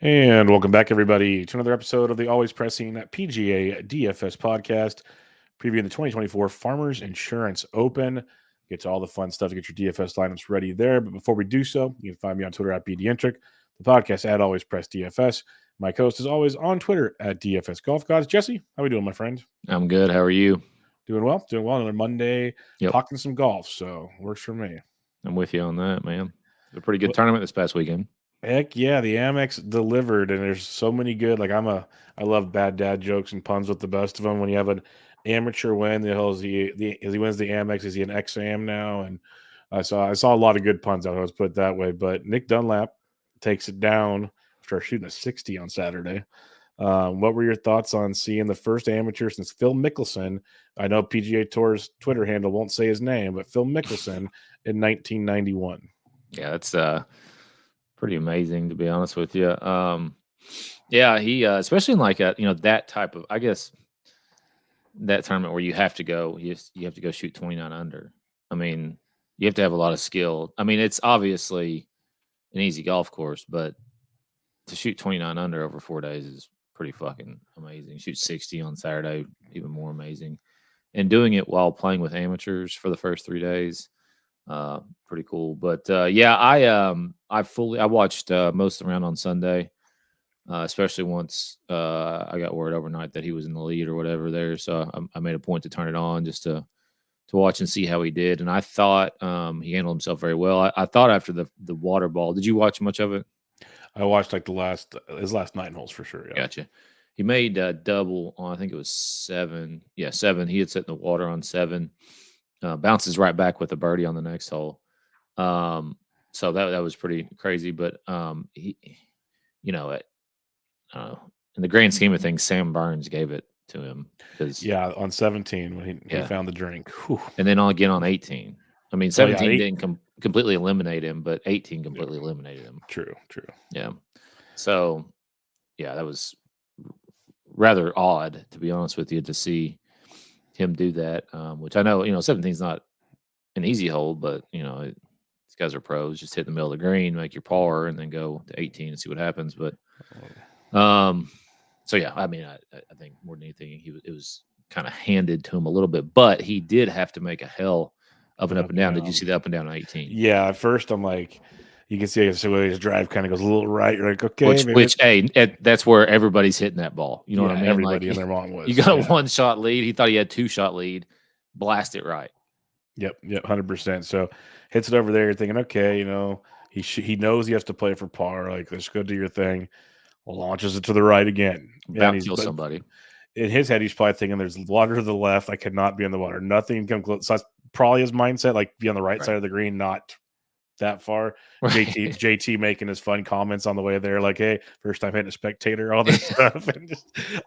And welcome back, everybody, to another episode of the always pressing PGA DFS podcast, previewing the 2024 Farmers Insurance Open. Get to all the fun stuff to get your DFS lineups ready there. But before we do so, you can find me on Twitter at BDentric, the podcast at Always Press DFS. My co-host is always on Twitter at DFS Golf Gods. Jesse, how we doing, my friend? I'm good. How are you? Doing well. Doing well. Another Monday, talking some golf, so works for me. I'm with you on that, man. It's a pretty good tournament this past weekend. Heck yeah, the Amex delivered, and there's so many good. I love bad dad jokes and puns with the best of them. When you have an amateur win, as he wins the Amex, is he an XAM now? And I saw a lot of good puns out. Let's put it that way. But Nick Dunlap takes it down after shooting a 60 on Saturday. What were your thoughts on seeing the first amateur since Phil Mickelson? I know PGA Tour's Twitter handle won't say his name, but Phil Mickelson in 1991. Yeah, that's pretty amazing, to be honest with you. Yeah, he especially in like that type of, I guess, that tournament where you have to go shoot 29 under. I mean, you have to have a lot of skill. I mean, it's obviously an easy golf course, but to shoot 29 under over 4 days is pretty fucking amazing. Shoot 60 on Saturday, even more amazing. And doing it while playing with amateurs for the first 3 days, pretty cool. But yeah, I watched most of the round on Sunday, especially once I got word overnight that he was in the lead or whatever there. So I made a point to turn it on just to watch and see how he did. And I thought he handled himself very well. I thought after the water ball, did you watch much of it? I watched like his last 9 holes for sure. Yeah. Gotcha. He made double on, I think it was 7. Yeah, 7. He had set in the water on 7. Bounces right back with a birdie on the next hole. So that was pretty crazy. But he, in the grand scheme of things, Sam Burns gave it to him on 17 when he found the drink. Whew. And then again on 18. I mean, 17 didn't completely eliminate him, but 18 completely eliminated him. True. Yeah. So, yeah, that was rather odd, to be honest with you, to see him do that, which I know, 17 is not an easy hole, but, these guys are pros. Just hit the middle of the green, make your par, and then go to 18 and see what happens. But, so, yeah, I mean, I think more than anything, it was kind of handed to him a little bit, but he did have to make a hell of an up and down. Did you see the up and down on 18? Yeah, at first I'm like, you can see his drive kind of goes a little right. You're like, okay. Which that's where everybody's hitting that ball. You know what I mean? Everybody in their mom was. You got a 1-shot lead. He thought he had 2-shot lead. Blast it right. Yep, 100%. So hits it over there. You're thinking, okay, he knows he has to play for par. Like, let's go do your thing. Launches it to the right again. Bound kill somebody. In his head, he's probably thinking, there's water to the left. I cannot be in the water. Nothing can come close. So that's probably his mindset, like be on the right side of the green, not that far. Right. JT making his fun comments on the way there, like, hey, first time hitting a spectator, all this stuff. And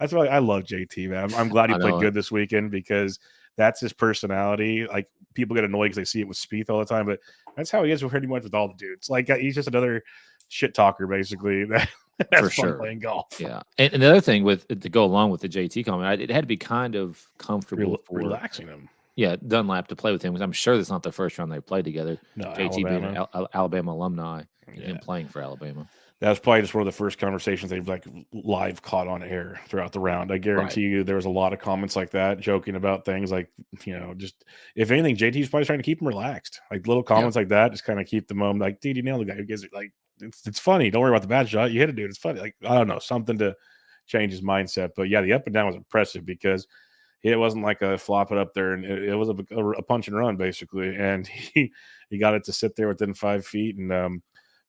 that's why I love JT, man. I'm glad he played good this weekend because that's his personality. Like, people get annoyed because they see it with Spieth all the time, but that's how he is pretty much with all the dudes. Like, he's just another shit talker, basically. That's for sure. Playing golf. Yeah. And the other thing to go along with the JT comment, it had to be kind of comfortable for relaxing him. Yeah, Dunlap to play with him because I'm sure that's not the first round they played together. No, JT being an Alabama alumni and playing for Alabama. That was probably just one of the first conversations they've like live caught on air throughout the round. I guarantee you there was a lot of comments like that, joking about things like, just if anything, JT's probably trying to keep him relaxed. Like little comments like that, just kind of keep the moment like, dude, you nailed the guy. Who gives it? Like, it's funny. Don't worry about the bad shot. You hit it, dude. It's funny. Like, I don't know, something to change his mindset. But yeah, the up and down was impressive because it wasn't like a flop it up there, and it was a punch and run basically. And he got it to sit there within 5 feet, and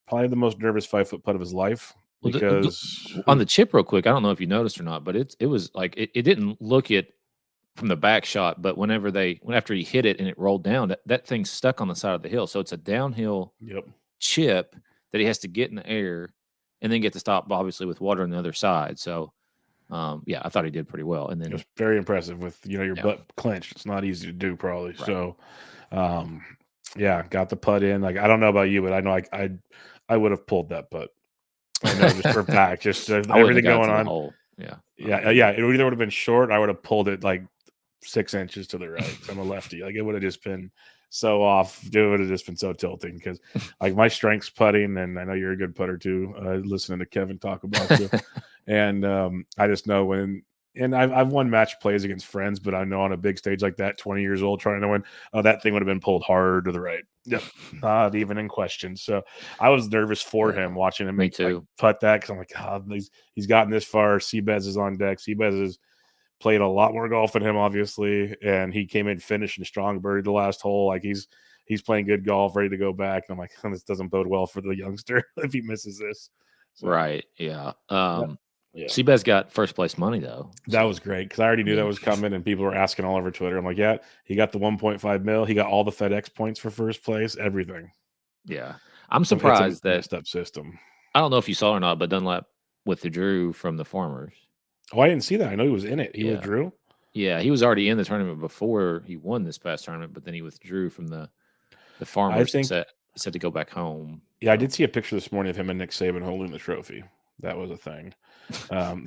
probably the most nervous 5-foot putt of his life. Because on the chip, real quick, I don't know if you noticed or not, but it was like it didn't look it from the back shot, but after he hit it and it rolled down, that thing stuck on the side of the hill. So it's a downhill chip that he has to get in the air and then get to stop, obviously, with water on the other side. So, yeah, I thought he did pretty well. And then it was very impressive with, your butt clenched. It's not easy to do probably. Right. So, yeah, got the putt in. Like, I don't know about you, but I know I would have pulled that putt. I know, just for back, just everything going on. Yeah. It either would have been short. I would have pulled it like 6 inches to the right. I'm a lefty. Like, it would have just been so off. It would have just been so tilting because like my strength's putting, and I know you're a good putter too. Listening to Kevin talk about you, and I just know when. And I've won match plays against friends, but I know on a big stage like that, 20 years old, trying to win, oh, that thing would have been pulled hard to the right. Yep, not even in question. So I was nervous for him watching him Me make like, too. putt that because I'm like, God, he's gotten this far. Seabez is on deck. Seabez has played a lot more golf than him, obviously, and he came in finishing strong, birdied the last hole. Like he's playing good golf, ready to go back. And I'm like, this doesn't bode well for the youngster if he misses this. So, Right. Yeah. yeah. Seabass got first place money though. That was great because I already knew that was coming, and people were asking all over Twitter. I'm like, yeah, he got the 1.5 mil. He got all the FedEx points for first place, everything. Yeah. I'm surprised that messed up system. I don't know if you saw it or not, but Dunlap withdrew from the Farmers. Oh, I didn't see that. I know he was in it. He withdrew? Yeah, he was already in the tournament before he won this past tournament, but then he withdrew from the Farmers and said to go back home. Yeah, I did see a picture this morning of him and Nick Saban holding the trophy. That was a thing.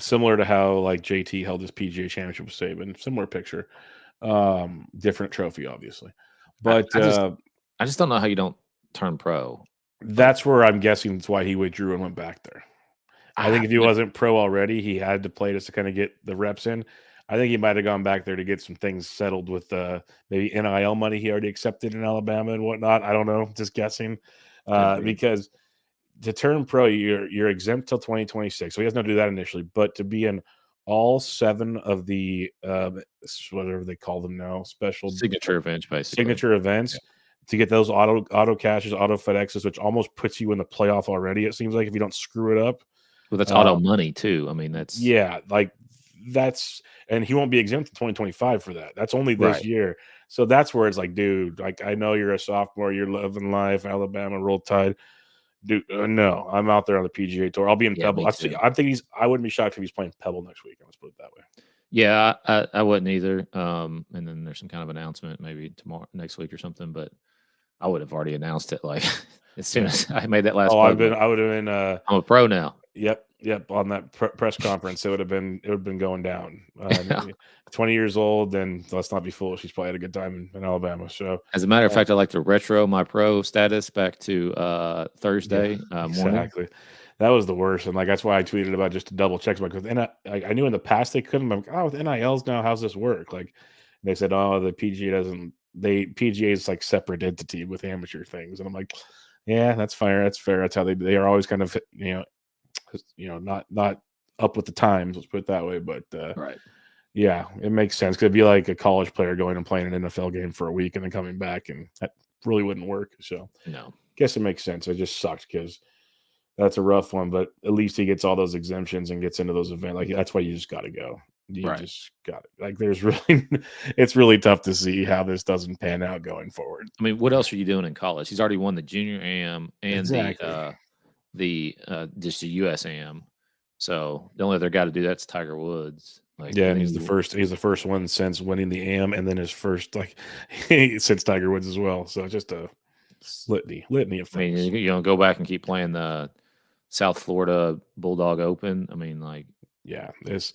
Similar to how like JT held his PGA championship with Saban. Similar picture. Different trophy, obviously. But I just don't know how you don't turn pro. That's where I'm guessing that's why he withdrew and went back there. I think if he wasn't pro already, he had to play just to kind of get the reps in. I think he might have gone back there to get some things settled with maybe NIL money he already accepted in Alabama and whatnot. I don't know, just guessing. Because to turn pro, you're exempt till 2026. So he has to do that initially, but to be in all 7 of the whatever they call them now, special signature events, basically. Signature events. To get those auto cashes, auto FedExes, which almost puts you in the playoff already, it seems like, if you don't screw it up. Well, that's auto money too. I mean, that's and he won't be exempt in 2025 for that. That's only this year. So that's where it's like, dude, like I know you're a sophomore, you're loving life, Alabama, Roll Tide. Dude, no, I'm out there on the PGA Tour. I'll be in Pebble. I wouldn't be shocked if he's playing Pebble next week. Let's put it that way. Yeah, I wouldn't either. And then there's some kind of announcement maybe next week or something, but I would have already announced it like as soon as I made that last. I would have been. I'm a pro now. Yep. On that press conference, it would have been going down. 20 years old, and let's not be foolish. He's probably had a good time in Alabama. So, as a matter of fact, I like to retro my pro status back to Thursday morning. Exactly. That was the worst, and like that's why I tweeted about just to double check. Because I knew in the past they couldn't. I'm like, with NILs now, how's this work? Like they said, the PGA doesn't. PGA is like separate entity with amateur things, and I'm like, yeah, that's fair. That's fair. That's how they are always kind of not up with the times. Let's put it that way. But yeah, it makes sense. Could be like a college player going and playing an NFL game for a week and then coming back, and that really wouldn't work. So no, guess it makes sense. It just sucked because that's a rough one. But at least he gets all those exemptions and gets into those events. Like that's why you just got to go. You just got it. Like there's really, it's really tough to see how this doesn't pan out going forward. I mean, what else are you doing in college? He's already won the junior AM and just the US AM. So the only other guy to do that's Tiger Woods. And he's the first one since winning the AM, and then his first since Tiger Woods as well. So just a litany of things. I mean, go back and keep playing the South Florida Bulldog Open. I mean, there's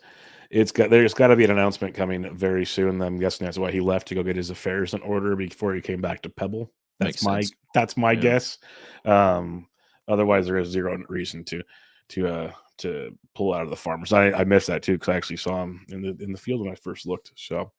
got to be an announcement coming very soon. I'm guessing that's why he left to go get his affairs in order before he came back to Pebble. That's my guess. Otherwise, there is zero reason to pull out of the Farmers. I missed that too because I actually saw him in the field when I first looked. So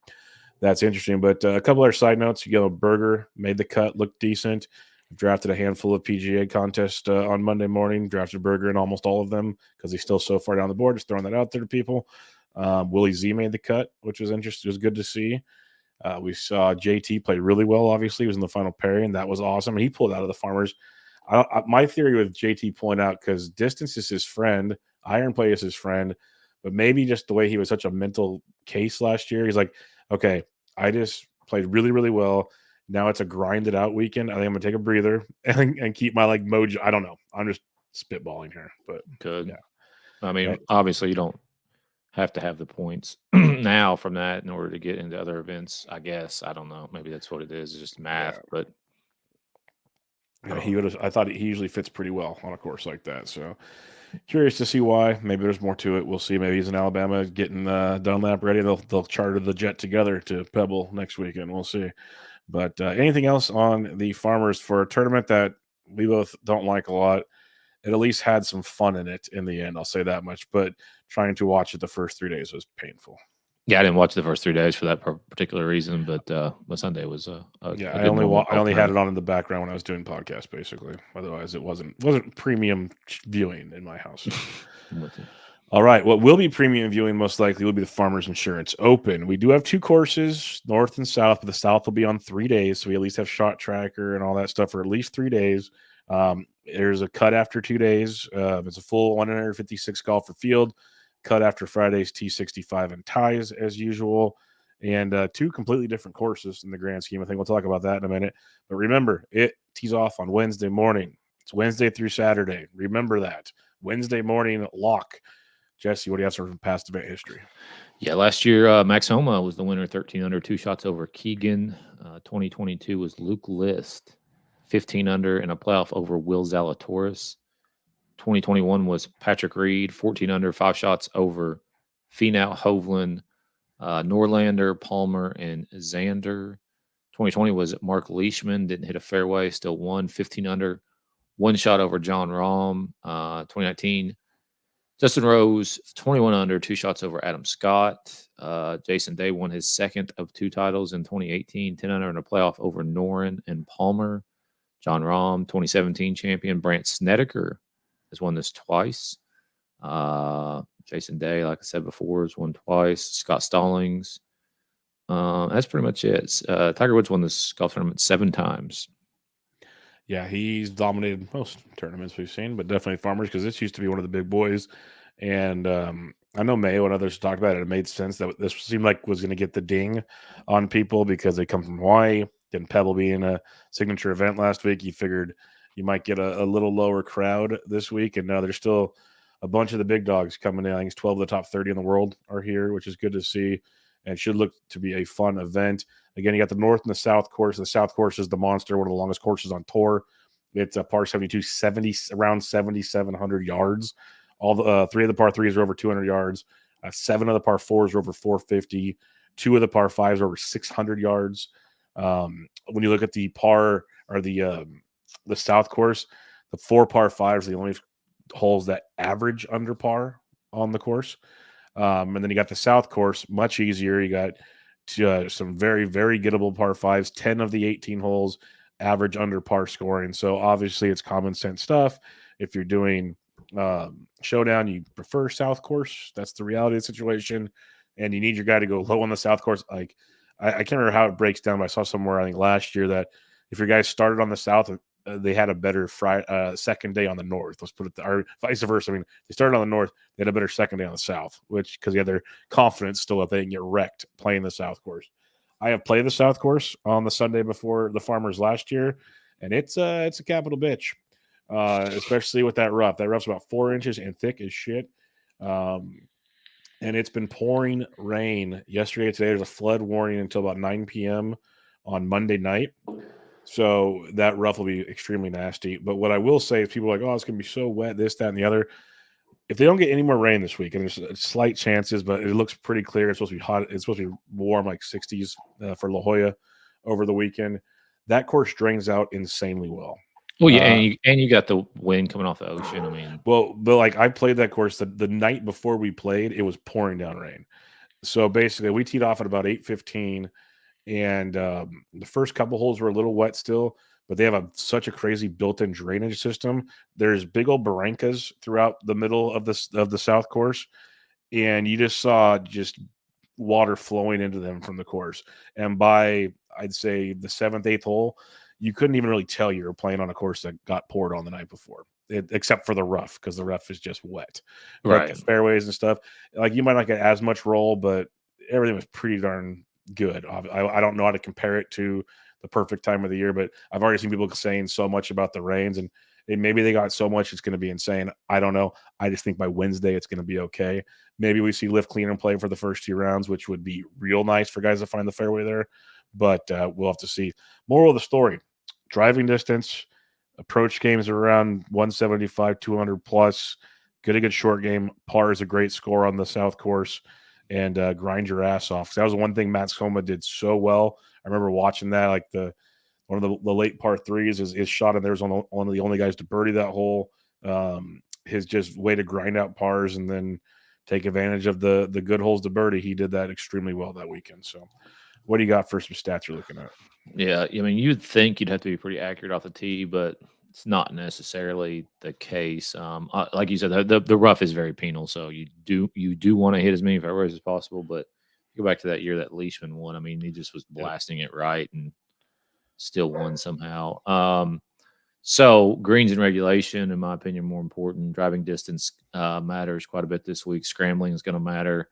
that's interesting. But a couple other side notes. Berger made the cut, looked decent. Drafted a handful of PGA contests on Monday morning. Drafted Berger in almost all of them because he's still so far down the board. Just throwing that out there to people. Willie Z made the cut, which was interesting. It was good to see. We saw JT play really well. Obviously, he was in the final pairing. That was awesome. He pulled out of the Farmers. My theory with JT pulling out, because distance is his friend, iron play is his friend, but maybe just the way he was such a mental case last year. He's like, okay, I just played really, really well. Now it's a grinded out weekend. I think I'm gonna take a breather and keep my mojo. I don't know. I'm just spitballing here, but good. Yeah. I mean, obviously you don't have to have the points now from that in order to get into other events. I guess I don't know. Maybe that's what it is. It's just math, but. I thought he usually fits pretty well on a course like that. So curious to see why. Maybe there's more to it. We'll see. Maybe he's in Alabama getting Dunlap ready. They'll charter the jet together to Pebble next weekend. We'll see. But anything else on the Farmers for a tournament that we both don't like a lot? It at least had some fun in it in the end. I'll say that much. But trying to watch it the first 3 days was painful. Yeah, I didn't watch the first 3 days for that particular reason, but Sunday was a I only had it on in the background when I was doing podcasts, basically. Otherwise, it wasn't premium viewing in my house. All right, what will be premium viewing most likely will be the Farmers Insurance Open. We do have 2 courses, north and south, but the south will be on 3 days, so we at least have shot tracker and all that stuff for at least 3 days. There's a cut after 2 days. It's a full 156 golfer field. Cut after Friday's T65 and ties as usual, and 2 completely different courses in the grand scheme. I think we'll talk about that in a minute. But remember, it tees off on Wednesday morning. It's Wednesday through Saturday. Remember that. Wednesday morning lock. Jesse, what do you have from past event history? Yeah, last year, Max Homa was the winner, 13 under, 2 shots over Keegan. 2022 was Luke List, 15 under, and a playoff over Will Zalatoris. 2021 was Patrick Reed, 14 under, 5 shots over Finau, Hovland, Norlander, Palmer, and Xander. 2020 was Mark Leishman, didn't hit a fairway, still won, 15 under, 1 shot over John Rahm. 2019, Justin Rose, 21 under, 2 shots over Adam Scott. Jason Day won his second of 2 titles in 2018, 10 under in a playoff over Noren and Palmer. John Rahm, 2017 champion. Brandt Snedeker has won this twice. Jason Day, like I said before, has won twice. Scott Stallings. That's pretty much it. Tiger Woods won this golf tournament 7 times. Yeah, he's dominated most tournaments we've seen, but definitely Farmers because this used to be one of the big boys. And I know Mayo and others talked about it. It made sense that this seemed like was going to get the ding on people because they come from Hawaii. And Pebble being a signature event last week, you figured you might get a little lower crowd this week. And now there's still a bunch of the big dogs coming in. I think it's 12 of the top 30 in the world are here, which is good to see. And should look to be a fun event. Again, you got the north and the south course. The south course is the monster, one of the longest courses on tour. It's a par 72, around 7,700 yards. All the 3 of the par 3s are over 200 yards. 7 of the par 4s are over 450. 2 of the par 5s are over 600 yards. When you look at the par or the south course, the 4 par 5s are the only holes that average under par on the course. And then you got the south course, much easier. You got some very, very gettable par 5s. 10 of the 18 holes average under par scoring. So obviously it's common sense stuff. If you're doing showdown, you prefer south course. That's the reality of the situation. And you need your guy to go low on the south course. Like I can't remember how it breaks down, but I saw somewhere, I think last year, that if your guys started on the south, they had a better second day on the north. Let's put it or vice versa. I mean, they started on the north, they had a better second day on the south, which because they had their confidence still that they can get wrecked playing the south course. I have played the south course on the Sunday before the Farmers last year, and it's a capital bitch, especially with that rough. That rough's about 4 inches and thick as shit. And it's been pouring rain yesterday and today. There's a flood warning until about 9 p.m. on Monday night. So that rough will be extremely nasty. But what I will say is people are like, oh, it's going to be so wet, this, that, and the other. If they don't get any more rain this week, and there's slight chances, but it looks pretty clear. It's supposed to be hot. It's supposed to be warm, like 60s for La Jolla over the weekend. That course drains out insanely well. Well, yeah, and you got the wind coming off the ocean. I mean, but like I played that course the night before we played, it was pouring down rain. So basically, we teed off at about 8:15, and the first couple holes were a little wet still, but they have such a crazy built-in drainage system. There's big old barrancas throughout the middle of the south course, and you just saw water flowing into them from the course. And by I'd say the 7th, 8th hole, you couldn't even really tell you were playing on a course that got poured on the night before, except for the rough, because the rough is just wet. right? But the fairways and stuff, like you might not get as much roll, but everything was pretty darn good. I don't know how to compare it to the perfect time of the year, but I've already seen people saying so much about the rains, and maybe they got so much it's going to be insane. I don't know. I just think by Wednesday it's going to be okay. Maybe we see Lift Clean and Play for the first 2 rounds, which would be real nice for guys to find the fairway there. But we'll have to see. Moral of the story: driving distance, approach games are around 175, 200 plus. Get a good short game. Par is a great score on the south course. and grind your ass off. 'Cause that was the one thing Max Homa did so well. I remember watching that, like one of the late part threes, his shot, and there's one of the only guys to birdie that hole. His just way to grind out pars and then take advantage of the good holes to birdie. He did that extremely well that weekend. So, what do you got for some stats you're looking at? Yeah, I mean, you'd think you'd have to be pretty accurate off the tee, but it's not necessarily the case. Like you said, the rough is very penal, so you do want to hit as many fairways as possible. But go back to that year that Leishman won. I mean, he just was blasting it right and still won somehow. So greens in regulation, in my opinion, more important. Driving distance matters quite a bit this week. Scrambling is going to matter,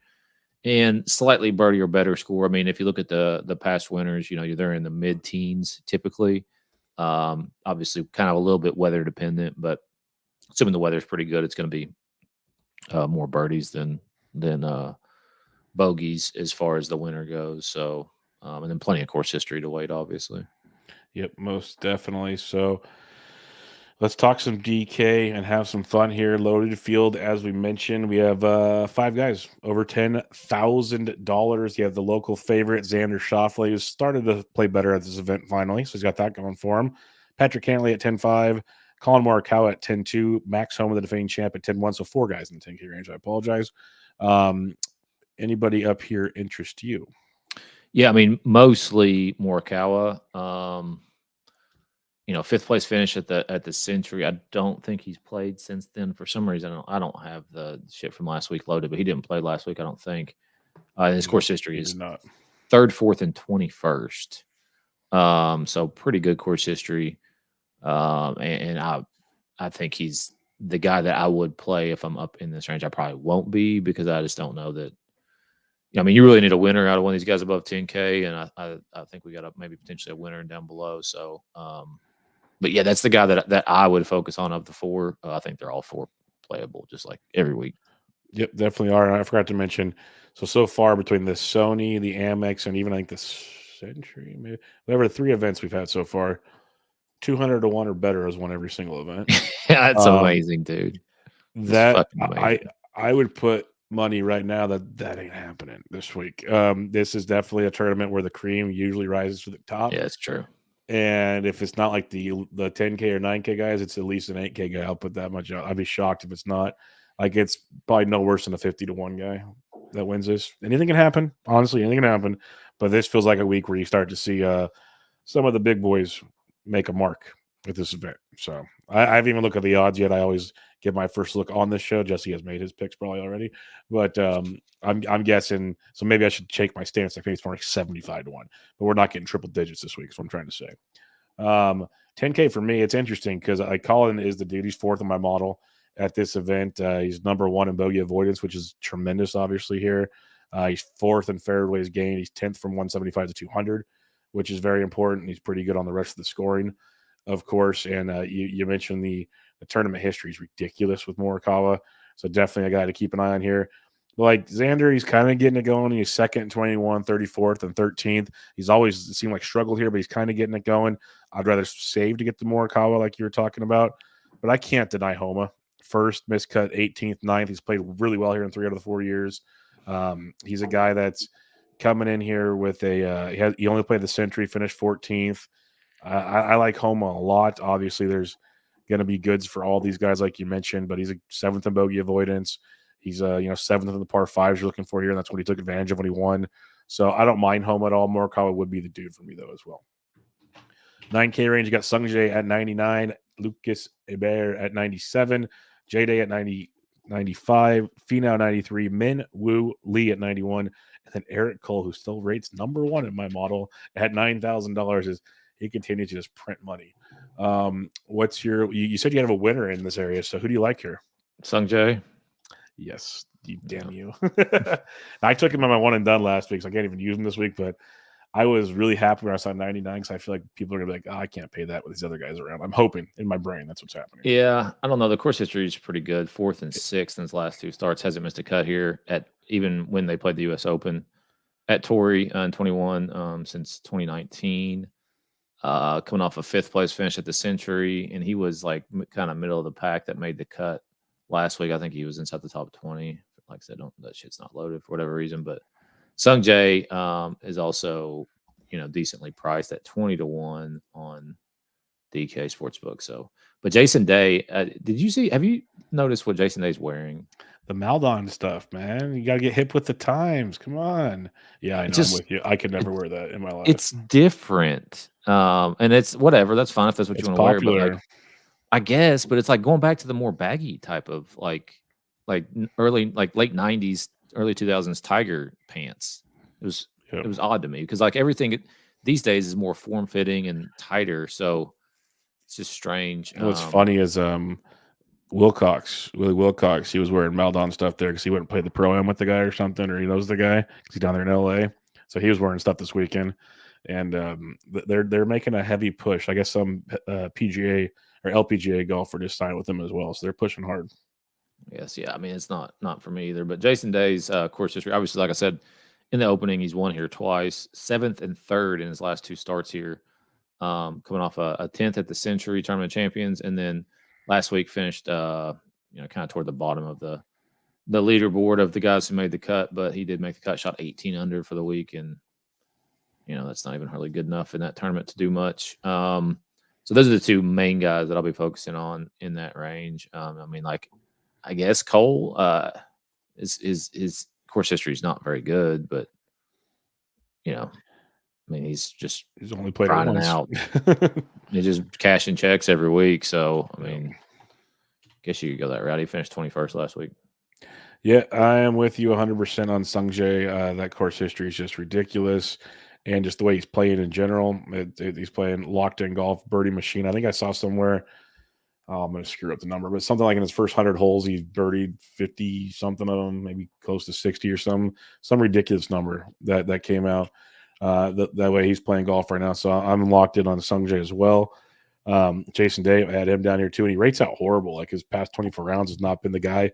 and slightly birdie or better score. I mean, if you look at the past winners, they're in the mid-teens typically. Obviously, kind of a little bit weather dependent, but assuming the weather's pretty good, it's going to be more birdies than bogeys as far as the winner goes. So, and then plenty of course history to wait, obviously. Yep, most definitely. So let's talk some DK and have some fun here. Loaded field, as we mentioned, we have 5 guys over $10,000. You have the local favorite, Xander Schauffele, who's started to play better at this event finally, so he's got that going for him. Patrick Cantlay at 10.5, Colin Morikawa at 10.2, Max Homa, the defending champ, at 10.1. So 4 guys in the 10K range. I apologize. Anybody up here interest you? Yeah, I mean, mostly Morikawa. 5th place finish at the Century. I don't think he's played since then. For some reason, I don't have the shit from last week loaded, but he didn't play last week, I don't think. His course history is not 3rd, 4th, and 21st. So pretty good course history. And I think he's the guy that I would play if I'm up in this range. I probably won't be because I just don't know that. I mean, you really need a winner out of one of these guys above 10K, and I think we got maybe potentially a winner down below. So, but yeah, that's the guy that I would focus on of the 4. I think they're all 4 playable, just like every week. Yep, definitely are. I forgot to mention, so far between the Sony, the Amex, and even like the Century, maybe whatever 3 events we've had so far, 200 to 1 or better has won every single event. That's amazing, dude. That I would put money right now that ain't happening this week. This is definitely a tournament where the cream usually rises to the top. Yeah, it's true. And if it's not like the 10K or 9K guys, it's at least an 8K guy. I'll put that much out. I'd be shocked if it's not. Like, it's probably no worse than a 50 to 1 guy that wins this. Anything can happen. Honestly, anything can happen. But this feels like a week where you start to see some of the big boys make a mark with this event. So I haven't even looked at the odds yet. I always give my first look on this show. Jesse has made his picks probably already. But I'm guessing. So maybe I should shake my stance. I think it's more like 75 to 1. But we're not getting triple digits this week, is what I'm trying to say. 10K for me, it's interesting because Colin is the dude. He's 4th in my model at this event. He's number 1 in bogey avoidance, which is tremendous, obviously, here. He's 4th in fairways gained. He's 10th from 175 to 200, which is very important. He's pretty good on the rest of the scoring, of course. And you mentioned the tournament history is ridiculous with Morikawa. So definitely a guy to keep an eye on here. But like Xander, he's kind of getting it going. He's 2nd, 21, 34th, and 13th. He's always seemed like struggled here, but he's kind of getting it going. I'd rather save to get the Morikawa like you were talking about. But I can't deny Homa. 1st, miscut, 18th, 9th. He's played really well here in 3 out of the 4 years. He's a guy that's coming in here with he only played the Century, finished 14th. I like Homa a lot. Obviously, there's going to be goods for all these guys, like you mentioned, but he's a 7th in bogey avoidance. He's 7th in the par 5s you're looking for here, and that's what he took advantage of when he won. So I don't mind Homa at all. Morikawa would be the dude for me, though, as well. 9K range, you got Sungjae at 99, Lucas Hebert at 97, J-Day at 95, Finau 93, Min Woo Lee at 91, and then Eric Cole, who still rates number 1 in my model at $9,000, as he continues to just print money. What's you said you have a winner in this area, so who do you like here? Sungjae. Yes, damn you. I took him on my one and done last week, so I can't even use him this week, but I was really happy when I saw 99 because I feel like people are going to be like, I can't pay that with these other guys around. I'm hoping in my brain that's what's happening. Yeah, I don't know. The course history is pretty good. 4th and 6th in his last 2 starts. Hasn't missed a cut here even when they played the U.S. Open at Torrey in 21 since 2019. Coming off a 5th place finish at the Century, and he was like kind of middle of the pack that made the cut last week. I think he was inside the top 20 like I said, that shit's not loaded for whatever reason. But Sung Jae is also, decently priced at 20-1 on DK Sportsbook. So, but Jason Day, have you noticed what Jason Day's wearing? The Maldon stuff, man. You got to get hip with the times. Come on. Yeah, I know. I'm with you. I could never wear that in my life. It's different. And it's whatever. That's fine if that's what you want to wear. But like, I guess, but it's like going back to the more baggy type of like early, like late 90s, early 2000s Tiger pants. It was odd to me because like everything these days is more form fitting and tighter. So it's just strange. What's funny is Willie Wilcox, he was wearing Maldon stuff there because he went and played the Pro-Am with the guy or something, or he knows the guy because he's down there in LA. So he was wearing stuff this weekend. And they're making a heavy push. I guess some PGA or LPGA golfer just signed with them as well. So they're pushing hard. Yes, yeah. I mean, it's not for me either. But Jason Day's course history, obviously, like I said in the opening, he's won here twice, 7th and 3rd in his last 2 starts here. Coming off a 10th at the Century Tournament of Champions, and then last week finished, kind of toward the bottom of the leaderboard of the guys who made the cut. But he did make the cut, shot 18 under for the week, and that's not even really good enough in that tournament to do much. So those are the 2 main guys that I'll be focusing on in that range. I mean, like, I guess Cole, his course history is not very good, but I mean, he's only played grinding out. He's just cashing checks every week. So I mean, I guess you could go that route. He finished 21st last week. Yeah, I am with you 100% on Sung Jae. That course history is just ridiculous. And just the way he's playing in general, he's playing locked-in golf, birdie machine. I think I saw somewhere, I'm going to screw up the number, but something like in his first 100 holes, he's birdied 50-something of them, maybe close to 60 or some ridiculous number that came out. That way he's playing golf right now. So I'm locked in on Sung Jae as well. Jason Day, I had him down here too, and he rates out horrible. Like his past 24 rounds has not been the guy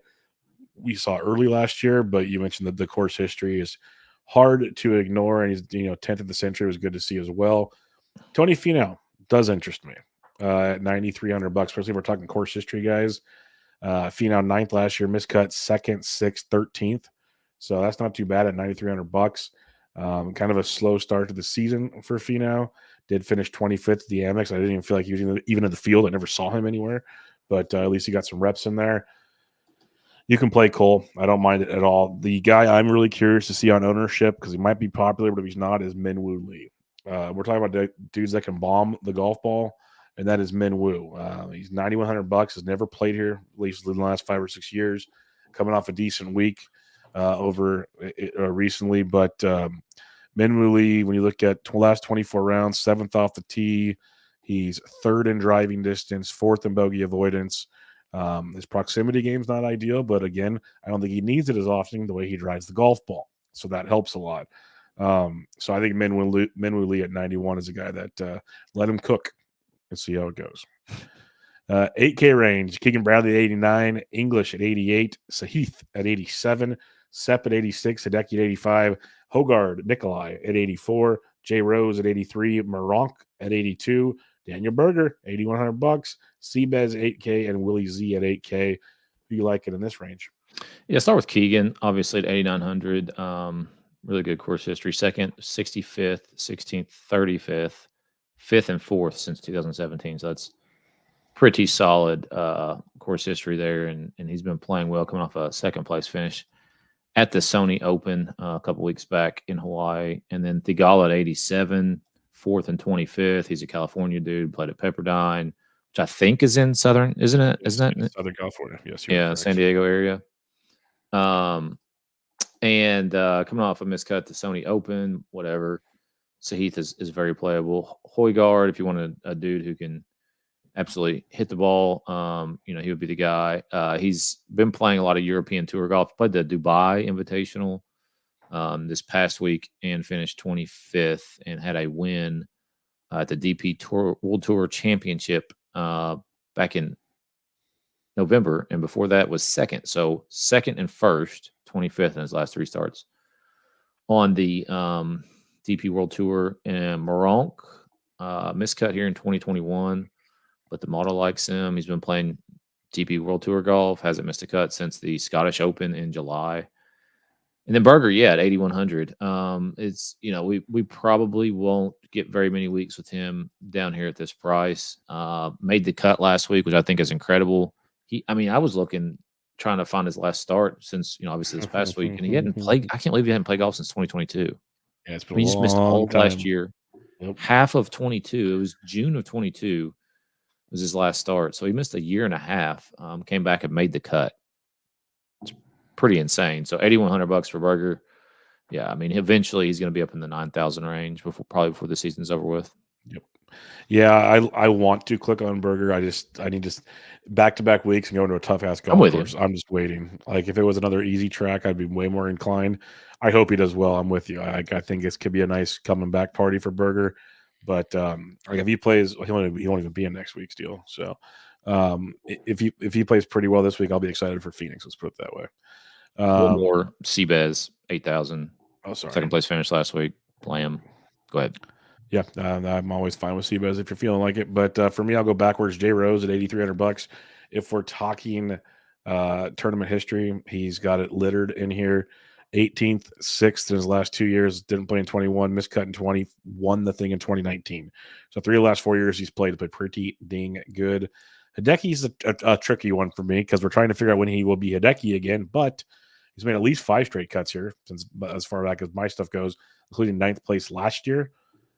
we saw early last year, but you mentioned that the course history is hard to ignore, and he's 10th of the Century was good to see as well. Tony Finau does interest me at $9,300, especially if we're talking course history guys. Finau 9th last year, miscut 2nd, 6th, 13th, so that's not too bad at $9,300. Kind of a slow start to the season for Finau. Did finish 25th at the Amex. I didn't even feel like he was even in the field. I never saw him anywhere, but at least he got some reps in there. You can play Cole. I don't mind it at all. The guy I'm really curious to see on ownership, because he might be popular, but if he's not, is Min-Woo Lee. We're talking about dudes that can bomb the golf ball, and that is Min-Woo. He's $9,100. Has never played here, at least in the last 5 or 6 years. Coming off a decent week recently, but Min-Woo Lee, when you look at last 24 rounds, 7th off the tee, he's 3rd in driving distance, 4th in bogey avoidance. His proximity game's not ideal, but again, I don't think he needs it as often the way he drives the golf ball, so that helps a lot. So I think Min-Woo Lee at 91 is a guy that let him cook and see how it goes. 8K range: Keegan Bradley at 89, English at 88, Sahith at 87, Sepp at 86, Hideki at 85, Hogard Nikolai at 84, Jay Rose at 83, Maronk at 82, Daniel Berger, $8,100, Seabez 8K, and Willie Z at 8K. Who you like it in this range? Yeah, start with Keegan, obviously at 8,900. Really good course history. 2nd, 65th, 16th, 35th, 5th, and 4th since 2017. So that's pretty solid course history there, and he's been playing well, coming off a 2nd place finish at the Sony Open a couple weeks back in Hawaii. And then Thigala at 87, 4th and 25th. He's a California dude, played at Pepperdine, which I think is in Southern, isn't it? Isn't that Southern California? Yes. Yeah, San Diego area. And coming off a miscut to Sony Open, whatever. Sahith is very playable. Højgaard, if you want a dude who can absolutely hit the ball, he would be the guy. He's been playing a lot of European Tour golf. Played the Dubai Invitational this past week and finished 25th and had a win at the DP Tour World Tour Championship back in November, and before that was 2nd. So 2nd and 1st, 25th in his last 3 starts on the DP World Tour. And Maronk miscut here in 2021, but the model likes him. He's been playing TP World Tour Golf, hasn't missed a cut since the Scottish Open in July. And then Berger, at 8,100. It's we probably won't get very many weeks with him down here at this price. Made the cut last week, which I think is incredible. I was trying to find his last start since obviously this past week, and he hadn't played. I can't believe he hadn't played golf since 2022. Yeah, it's been he a just missed all of long last time. year, Yep. half of 22. It was June of 22 was his last start, so he missed a year and a half. Came back and made the cut. It's pretty insane. So $8,100 for Berger. Yeah, eventually he's going to be up in the 9,000 range probably before the season's over with. Yep. Yeah, I want to click on Berger. I need to back-to-back weeks and go into a tough-ass golf course. I'm just waiting. Like, if it was another easy track, I'd be way more inclined. I hope he does well. I'm with you. I think this could be a nice coming back party for Berger. But if he plays, he won't even be in next week's deal. So if he plays pretty well this week, I'll be excited for Phoenix. Let's put it that way. One more, Seabez, 8,000. Oh, sorry. Second place finish last week. Lamb. Go ahead. Yeah, I'm always fine with Seabez if you're feeling like it. But for me, I'll go backwards. Jay Rose at $8,300. If we're talking tournament history, he's got it littered in here. 18th, 6th in his last 2 years. Didn't play in 21, missed cut in 20, won the thing in 2019. So 3 of the last 4 years he's played pretty dang good. Hideki's a tricky one for me because we're trying to figure out when he will be Hideki again, but he's made at least 5 straight cuts here since as far back as my stuff goes, including 9th place last year.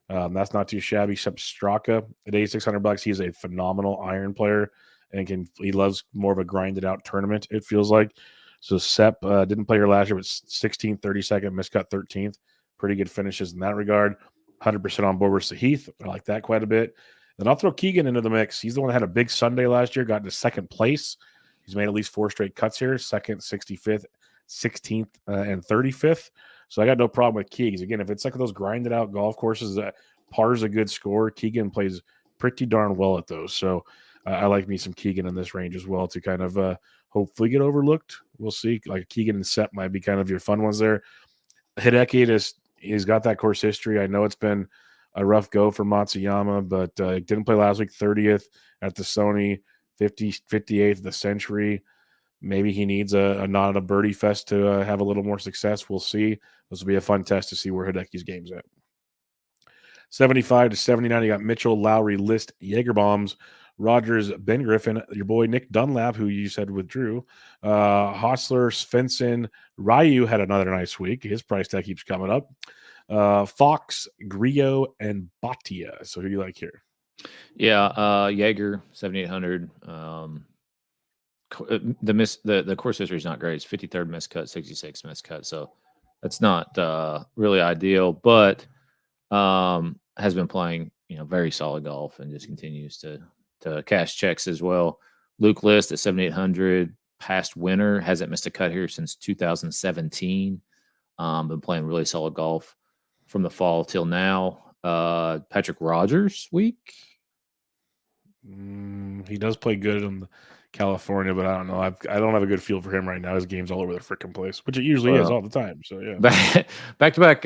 That's not too shabby. Except Straka at $8,600. He's a phenomenal iron player and he loves more of a grinded out tournament, it feels like. So Sepp didn't play here last year, but 16th, 32nd, miscut 13th. Pretty good finishes in that regard. 100% on board with Sahith. I like that quite a bit. Then I'll throw Keegan into the mix. He's the one that had a big Sunday last year, got into 2nd place. He's made at least 4 straight cuts here, 2nd, 65th, 16th, and 35th. So I got no problem with Keegs. Again, if it's like those grinded out golf courses that par's a good score, Keegan plays pretty darn well at those. So I like me some Keegan in this range as well to kind of hopefully get overlooked. We'll see. Like Keegan and Sepp might be kind of your fun ones there. Hideki, he's got that course history. I know it's been a rough go for Matsuyama, but didn't play last week, 30th at the Sony, 58th at the Century. Maybe he needs a not at a birdie fest to have a little more success. We'll see. This will be a fun test to see where Hideki's game's at. 75 to 79, you got Mitchell, Lowry, List, Jagerbombs, Rogers, Ben Griffin, your boy Nick Dunlap, who you said withdrew, Hostler, Svensson, Ryu had another nice week. His price tag keeps coming up. Fox, Griot, and Batia. So who do you like here? Yeah, Jaeger, 7,800. The course history is not great. It's 53rd miscut, 66 miscut. So that's not really ideal, but has been playing very solid golf and just continues to cash checks as well. Luke List at 7,800, past winner, hasn't missed a cut here since 2017. Been playing really solid golf from the fall till now. Patrick Rogers week. He does play good in California, but I don't know. I don't have a good feel for him right now. His game's all over the freaking place, which it usually is all the time. So yeah, back to back.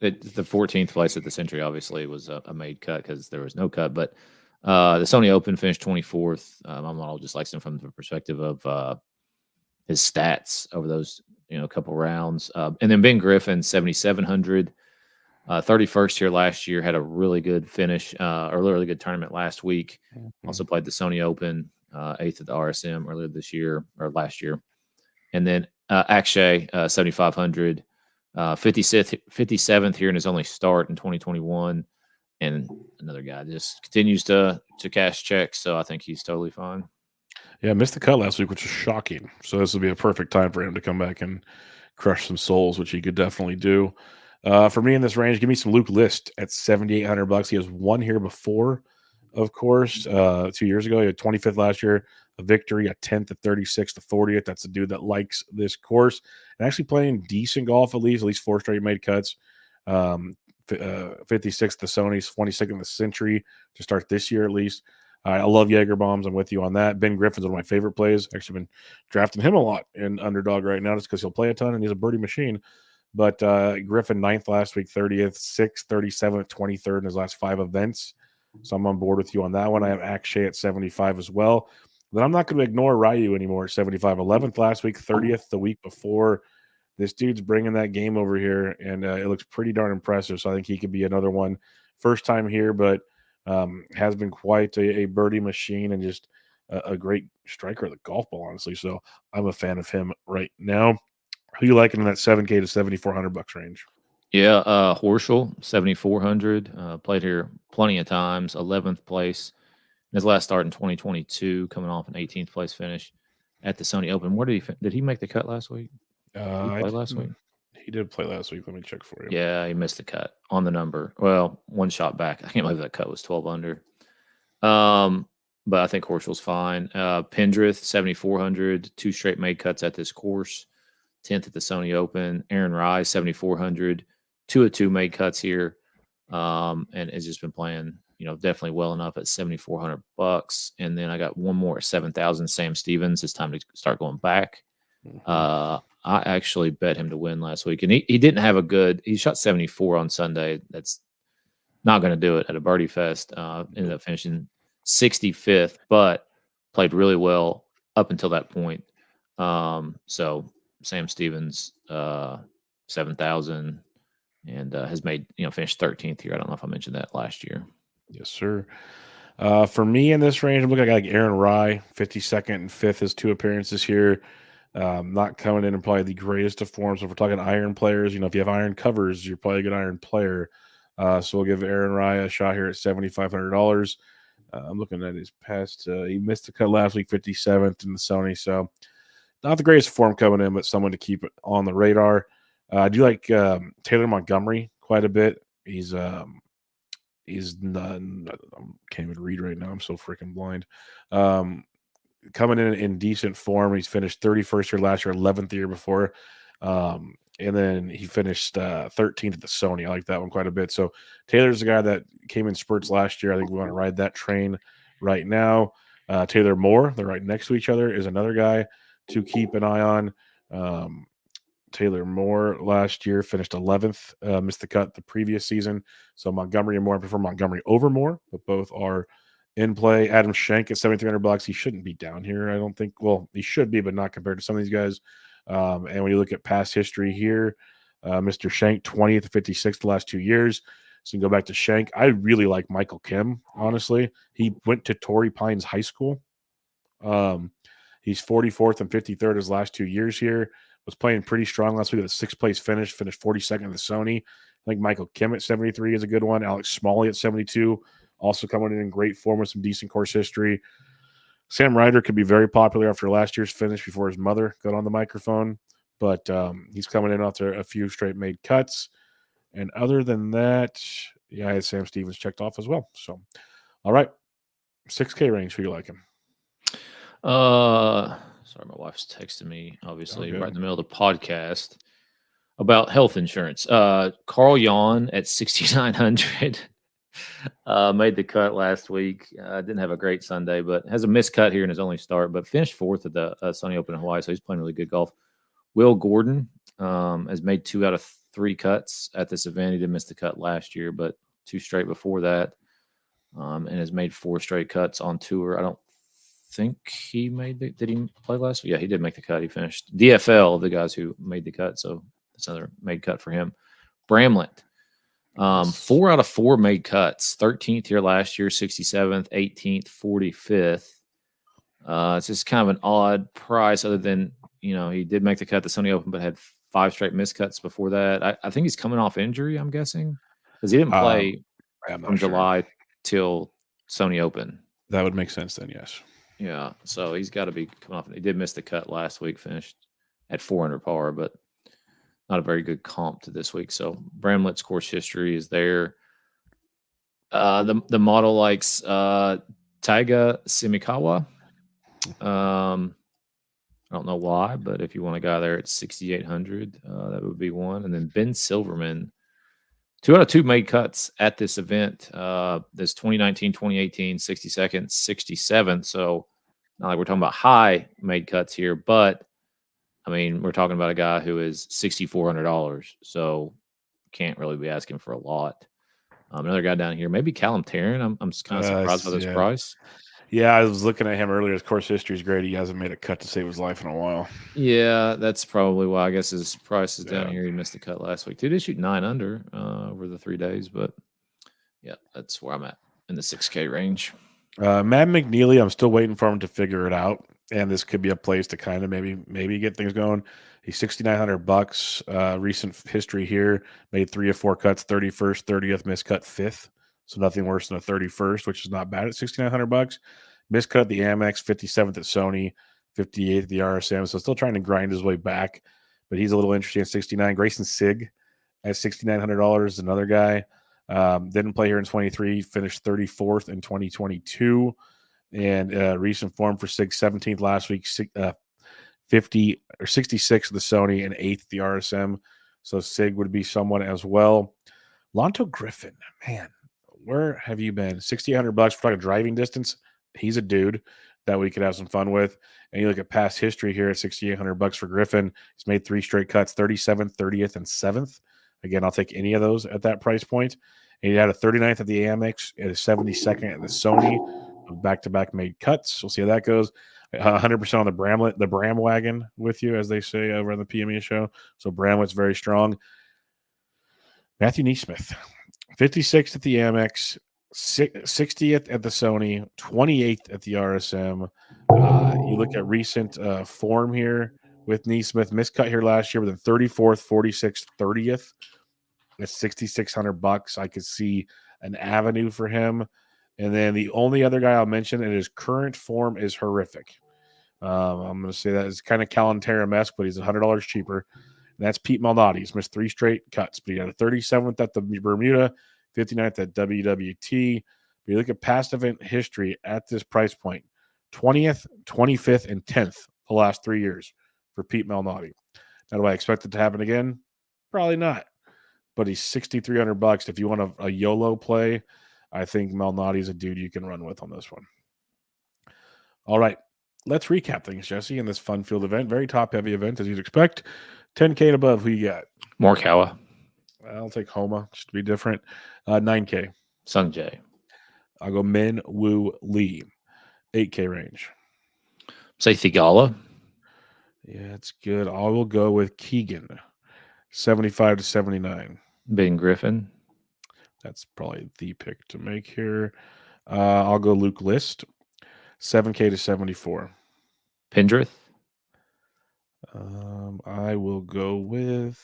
The 14th place at the Century obviously was a made cut because there was no cut, but the Sony Open finished 24th. My model just likes him from the perspective of his stats over those couple rounds. And then Ben Griffin, 7,700, 31st here last year, had a really good finish or a really good tournament last week. Mm-hmm. Also played the Sony Open, 8th at the RSM earlier this year or last year. And then Akshay, 7,500. 57th here in his only start in 2021, and another guy just continues to cash checks, so I think he's totally fine. Yeah, missed the cut last week, which is shocking. So this will be a perfect time for him to come back and crush some souls, which he could definitely do. For me in this range, give me some Luke List at $7,800. He has won here before, of course, 2 years ago. He had 25th last year, a victory, a 10th, a 36th, a 40th. That's a dude that likes this course and actually playing decent golf, at least 4 straight made cuts. 56th the Sony's, 22nd the Century to start this year at least. I love Jaeger Bombs. I'm with you on that. Ben Griffin's one of my favorite plays. Actually been drafting him a lot in Underdog right now just because he'll play a ton and he's a birdie machine. But Griffin 9th last week, 30th, 6th, 37th, 23rd in his last 5 events. So I'm on board with you on that one. I have Akshay at 75 as well. Then I'm not going to ignore Ryu anymore. 75, 11th last week, 30th the week before. This dude's bringing that game over here, and it looks pretty darn impressive. So I think he could be another one. First time here, but has been quite a birdie machine and just a great striker of the golf ball, honestly. So I'm a fan of him right now. Who you liking in that 7K to $7,400 range? Yeah, Horschel, 7,400. Played here plenty of times. 11th place. His last start in 2022, coming off an 18th place finish at the Sony Open. Where did he make the cut last week? Did he play last week? He did play last week. Let me check for you. Yeah, he missed the cut on the number. Well, one shot back. I can't believe that cut was 12 under. But I think Horschel's fine. Pendrith, 7,400. 2 straight made cuts at this course. 10th at the Sony Open. Aaron Rye, 7,400. 2 of 2 made cuts here. And has just been playing, definitely well enough at $7,400. And then I got one more at 7,000. Sam Stevens. It's time to start going back. I actually bet him to win last week, and he didn't have a good. He shot 74 on Sunday. That's not going to do it at a birdie fest. Ended up finishing 65th, but played really well up until that point. So Sam Stevens, 7,000, and has made finished 13th here. I don't know if I mentioned that last year. Yes, sir. For me in this range, I'm looking at like Aaron Rye, 52nd and 5th, his 2 appearances here. Not coming in probably the greatest of forms. So if we're talking iron players, if you have iron covers, you're probably a good iron player. So we'll give Aaron Rye a shot here at $7,500. I'm looking at his past. He missed the cut last week, 57th in the Sony. So not the greatest form coming in, but someone to keep on the radar. I do like Taylor Montgomery quite a bit. He's none. I can't even read right now. I'm so freaking blind. Coming in decent form. He's finished 31st year last year, 11th the year before. And then he finished 13th at the Sony. I like that one quite a bit. So Taylor's the guy that came in spurts last year. I think we want to ride that train right now. Taylor Moore, they're right next to each other, is another guy to keep an eye on. Taylor Moore last year finished 11th, missed the cut the previous season. So Montgomery and Moore, I prefer Montgomery over Moore, but both are in play. Adam Schenk at $7,300. He shouldn't be down here, I don't think. Well, he should be, but not compared to some of these guys. And when you look at past history here, Mr. Schenk, 20th to 56th the last 2 years. So you can go back to Schenk. I really like Michael Kim, honestly. He went to Torrey Pines High School. He's 44th and 53rd his last 2 years here. Was playing pretty strong last week with a 6th place finish, finished 42nd in the Sony. I think Michael Kim at 73 is a good one. Alex Smalley at 72. Also coming in great form with some decent course history. Sam Ryder could be very popular after last year's finish before his mother got on the microphone. But he's coming in after a few straight made cuts. And other than that, yeah, I had Sam Stevens checked off as well. So, all right. 6K range. Who you liking? Sorry, my wife's texting me, obviously, right in the middle of the podcast about health insurance. Carl Yawn at 6,900. Made the cut last week. Didn't have a great Sunday, but has a missed cut here in his only start, but finished 4th at the Sony Open in Hawaii, so he's playing really good golf. Will Gordon has made 2 out of 3 cuts at this event. He did miss the cut last year, but 2 straight before that, and has made 4 straight cuts on tour. I don't think he made the – did he play last week? Yeah, he did make the cut. He finished DFL, the guys who made the cut, so that's another made cut for him. Bramlett. 4 out of 4 made cuts. 13th here last year, 67th, 18th, 45th. It's just kind of an odd price other than, he did make the cut at the Sony Open, but had 5 straight miscuts before that. I think he's coming off injury, I'm guessing, because he didn't play from July till Sony Open. That would make sense then, yes. Yeah, so he's got to be coming off. He did miss the cut last week, finished at 400 par, but not a very good comp to this week. So Bramlett's course history is there. The model likes Taiga Simikawa. I don't know why, but if you want a guy there at 6,800, that would be one. And then Ben Silverman, 2 out of 2 made cuts at this event. This 2019, 2018, 62nd, 67th. So not like we're talking about high made cuts here, but I mean, we're talking about a guy who is $6,400, so can't really be asking for a lot. Another guy down here, maybe Callum Tarrant. I'm kind of surprised by this price. Yeah, I was looking at him earlier. His course history is great. He hasn't made a cut to save his life in a while. Yeah, that's probably why. I guess his price is down here. He missed the cut last week. He did shoot 9 under over the 3 days, but yeah, that's where I'm at in the 6K range. Matt McNeely, I'm still waiting for him to figure it out, and this could be a place to kind of maybe get things going. He's $6,900. Recent history here: made 3 of 4 cuts, 31st, 30th, missed cut 5th, so nothing worse than a 31st, which is not bad at $6,900. Missed cut at the Amex, 57th at Sony, 58th at the RSM, so still trying to grind his way back, but he's a little interesting at 69. Grayson Sigg at $6,900 is another guy. Didn't play here in 23, finished 34th in 2022. And recent form for Sig, 17th last week, 50 or 66 at the Sony and 8th at the RSM. So Sig would be someone as well. Lonto Griffin, man, where have you been? $6,800 for talking driving distance. He's a dude that we could have some fun with. And you look at past history here at $6,800 for Griffin. He's made 3 straight cuts, 37th, 30th, and 7th. Again, I'll take any of those at that price point. And he had a 39th at the Amex and a 72nd at the Sony. Back-to-back made cuts. We'll see how that goes. 100% on the Bram wagon with you, as they say over on the PME show. So Bramlett's very strong. Matthew Neesmith, 56th at the Amex, 60th at the Sony, 28th at the RSM. You look at recent form here with Neesmith, miscut here last year with a 34th, 46th, 30th. At $6,600, I could see an avenue for him. And then the only other guy I'll mention, and his current form is horrific. I'm going to say that is kind of Calantera-esque, but he's $100 cheaper. And that's Pete Malnati. He's missed 3 straight cuts, but he had a 37th at the Bermuda, 59th at WWT. But you look at past event history at this price point, 20th, 25th, and 10th the last 3 years for Pete Malnati. Now, do I expect it to happen again? Probably not. But he's $6,300. If you want a YOLO play, I think Malnati's a dude you can run with on this one. All right, let's recap things, Jesse, in this fun field event. Very top-heavy event, as you'd expect. 10K and above, who you got? Morikawa. I'll take Homa, just to be different. 9K. Sung Jae. I'll go Min Woo Lee. 8K range. Say Thigala. Yeah, it's good. I will go with Keegan. 75 to 79. Ben Griffin. That's probably the pick to make here. I'll go Luke List. 7K to 74. Pendrith. I will go with,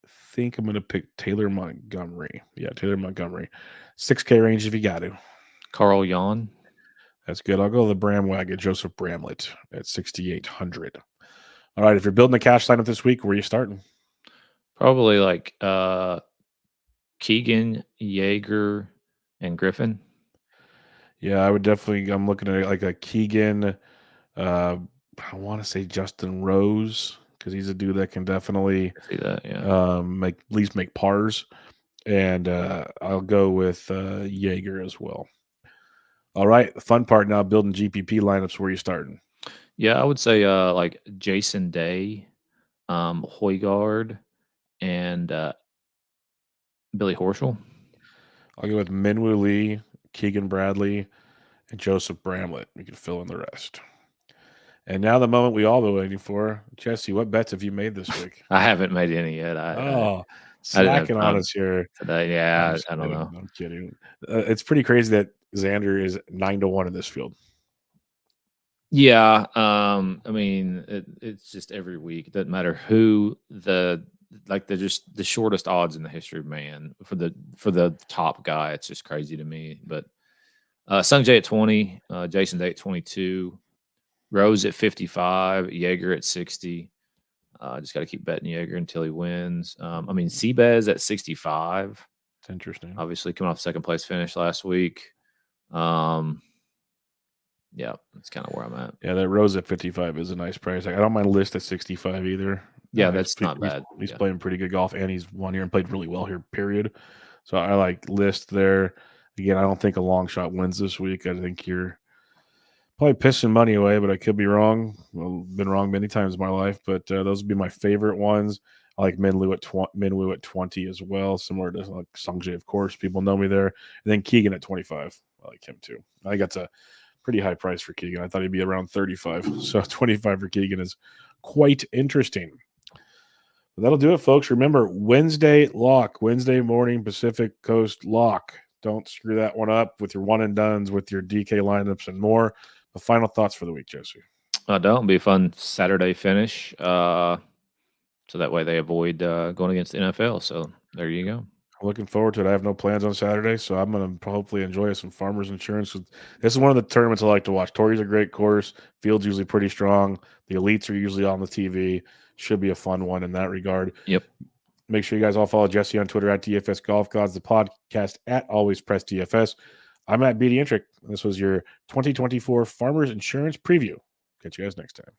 I think I'm going to pick Taylor Montgomery. Yeah, Taylor Montgomery. 6K range if you got to. Carl Yon. That's good. I'll go the Bram wagon, Joseph Bramlett at 6,800. All right, if you're building a cash lineup this week, where are you starting? Probably like Keegan, Yeager, and Griffin. Yeah, I would definitely. I'm looking at like a Keegan. I want to say Justin Rose because he's a dude that can definitely see that. Yeah, at least make pars. And I'll go with Yeager as well. All right, the fun part now, building GPP lineups. Where are you starting? Yeah, I would say like Jason Day, Højgaard, and Billy Horschel. I'll go with Minwoo Lee, Keegan Bradley, and Joseph Bramlett. We can fill in the rest. And now the moment we all been waiting for. Jesse, what bets have you made this week? I haven't made any yet. Slacking on us here today. Yeah, I don't know. I'm kidding. It's pretty crazy that Xander is 9-1 in this field. Yeah, I mean, it's just every week. It doesn't matter who they're just the shortest odds in the history of man for the top guy. It's just crazy to me. But Sung Jae at 20, Jason Day at 22, Rose at 55, Yeager at 60. Just got to keep betting Yeager until he wins. I mean, Seabez at 65. It's interesting. Obviously, coming off second place finish last week. Yeah, that's kind of where I'm at. Yeah, that Rose at 55 is a nice price. I don't mind List at 65 either. Yeah, that's not bad. He's playing pretty good golf, and he's won here and played really well here, period. So I like List there. Again, I don't think a long shot wins this week. I think you're probably pissing money away, but I could be wrong. I've been wrong many times in my life, but those would be my favorite ones. I like Minwoo at 20 as well, similar to like Sung Jae, of course. People know me there. And then Keegan at 25. I like him too. I think that's a pretty high price for Keegan. I thought he'd be around 35. So 25 for Keegan is quite interesting. But that'll do it, folks. Remember, Wednesday morning Pacific Coast lock. Don't screw that one up with your one and dones, with your DK lineups and more. The final thoughts for the week, Jesse. It'll be a fun Saturday finish. So that way they avoid going against the NFL. So there you go. Looking forward to it. I have no plans on Saturday, so I'm going to hopefully enjoy some Farmers Insurance. This is one of the tournaments I like to watch. Torrey's a great course. Field's usually pretty strong. The elites are usually on the TV. Should be a fun one in that regard. Yep. Make sure you guys all follow Jesse on Twitter at DFS Golf Gods, the podcast at Always Press DFS. I'm at BD Intric. This was your 2024 Farmers Insurance Preview. Catch you guys next time.